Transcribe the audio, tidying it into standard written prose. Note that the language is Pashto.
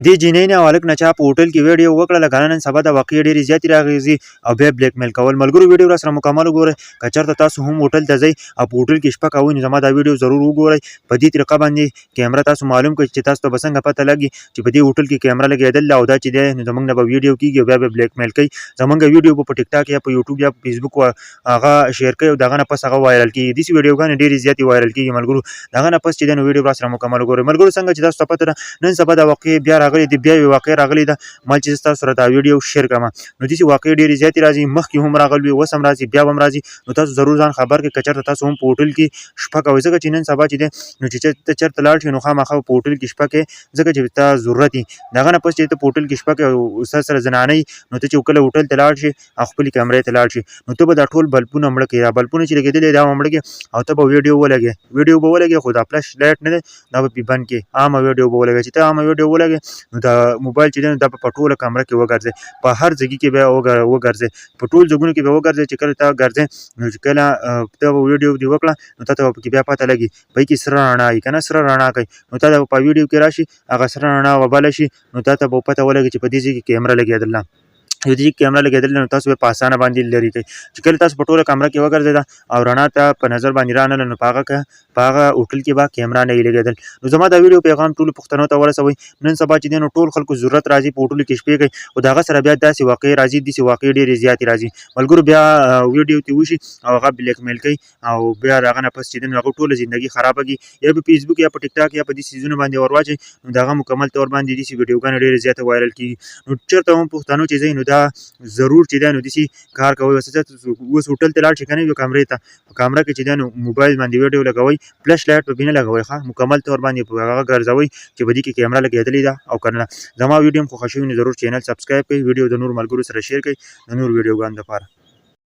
دې جینۍ نه او هلک نه چا په هوټل کې ویډیو وکړله که نه نن سبا د واقعي ډېرې زیاتې راغځي او بیا بلیک میل کول. ملګرو ویډیو راسره مکمل وګورئ. که چېرته تاسو هم هوټل ته ځئ او په هوټل کې شپه کوئ نو زما دا ویډیو ضرور وګورئ. په دې طریقه باندې کیمره تاسو معلوم کړئ چې تاسو ته به څنګه پته لګي چې په دې هوټل کې کیمره لګېدل ده او دا چې دی نو زموږ نه به ویډیو کېږي او بیا به بلیک میل کوي. زموږ ویډیو به په ټیک ټاک یا په یوټیوب یا په فیسبوک هغه شیر کوي او د هغه نه پس هغه وایرل کېږي. داسې ویډیوګانې ډېرې زیاتې وایرل کېږي ملګرو. د هغه نه پس چې دی نو ویډیو راسره مکمل وګورئ. ملګرو څنګه چې تاسو ته پته ده نن سبا دا واقعې بیا راغلې دي، بیا یوې واقعې راغلې ده مال چې زه تاسو سره دا ویډیو شیر کړم. نو داسې واقعې ډېرې زیاتې راځي، مخکې هم راغلي وي، اوس هم راځي، بیا به هم راځي. نو تاسو ضرور ځان خبر کړئ که چېرته تاسو هم په هوټل کې شپه کوئ، ځکه چې نن سبا چې دی نو چې ته چېرته لاړ شې نو خامخا په هوټل کې شپه کوې، ځکه چې ستا ضرورت وي. د هغه نه پس چې ته په هوټل کې شپه کوې او ستا سره زنانه وي نو ته چې کله هوټل ته لاړ شې او خپلې کمرې ته لاړ شې نو ته به دا ټول بلپونه مړه کړې. دا بلپونه چې لګېدلي دا به مړه کړې او ته به ویډیو ولګې خو دا فلش لایټ نه دی دا به پې بند کړې، عامه ویډیو به ولګې. چې ته عامه ویډیو ولګې نو دا موبایل چې دی نو دا به په ټوله کمره کې وګرځې، په هر ځای کې به وګرځې، په ټول ځایونو کې به وګرځې. چې کله ته ګرځې نو چې کله ته به ویډیو دې وکړه نو تا ته به پکې بیا پته لګي په کې سره رڼا وي که نه سره رڼا کوي نو تا ته به په ویډیو کې راشي هغه سره رڼا وبله شي نو تا ته به پته ولګي چې په دې ځای کې کیمره لګېدله. یو دې کیمره لګېدلې نو تاسو به په اسانه باندې لرې کوئ. چې کله تاسو په ټوله کمره کې وګرځېده او رڼا ته په نظر باندې رانغله نو په هغه هوټل کې به کیمره نه وي لګېدل. نو زما دا ویډیو پیغام ټولو پښتنو ته ورسوئ. نن سبا چې دی نو ټول خلکو ضرورت راځي په هوټلو کې شپې کوي خو د هغه سره بیا داسې واقعې راځي، داسې واقعې ډېرې زیاتې راځي ملګرو. بیا ویډیو ته وشي او هغه بلیک میل کوي او بیا د هغه نه پس چې دی نو هغه ټوله زندګي خرابه کړي، یا په فیسبوک یا په ټیک ټاک یا په دې څیزونو باندې ور واچوي نو د هغه مکمل طور باندې داسې ویډیوګانې ډېرې زیاته وایرل کېږي. نو چېرته هم پښتنو چې ځئ نو دا ضرور چې دی نو داسې کار کوئ. اوس هوټل ته لاړ شئ که نه یو کمرې ته، په کمره کې چې دی نو موبایل باندې ویډیو لګوئ، فلش لایټ به پې نه لګوئ، ښه مکمل طور باندې په هغه ګرځوئ چې په دې کې کیمره لګېدلې ده او که نه. زما ویډیو هم خوښه شوي نو ضرور چینل سبسکرایب کړئ، ویډیو د نورو ملګرو سره شیر کړئ د نورو ویډیوګانو لپاره.